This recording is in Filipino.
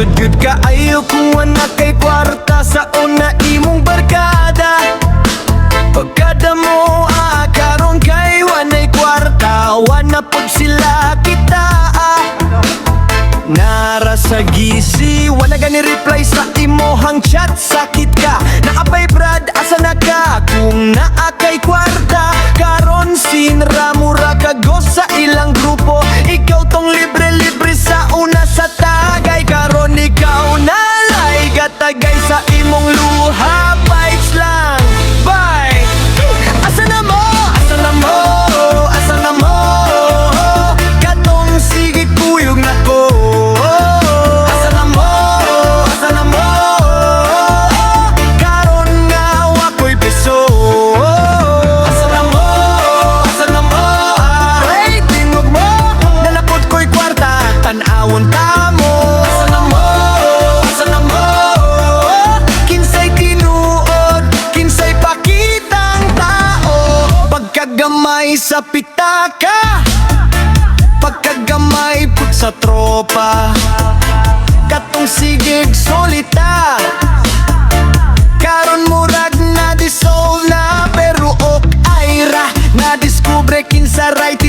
Sudgud ka ayo kung wala kay kwarta sa una imong barkada. Pagkada mo karon kay wanay kwarta, wana pod sila kita. Nara sa gisi, wala gani reply sa imohang chat. Sakit ka, naapay brad, asa na ka? Kung naa kay kwarta, karon sinra mura kago sa ilang grupo. Ikaw tong libre-libre sa una sa tagay. Karon ikaw nalay gatagay sa imong luha. Bites lang, bye. Asa na mo? Asa na mo? Asa na mo? Katong sige kuyog na ko. Asa na mo? Asa na mo? Karon nga wako'y peso. Asa na mo? Asa na mo? Ay, tingog mo, nalapot ko'y kwarta, tanawon ta mo. Asa na mo? Asa na mo? Kinsay tinuod, kinsay pakitang tao. Pagkagamay sa pitaka, pagkagamay put sa tropa. Katong sigig solita, karon murag na dissolve na. Pero ok ayra, na discover kinsa right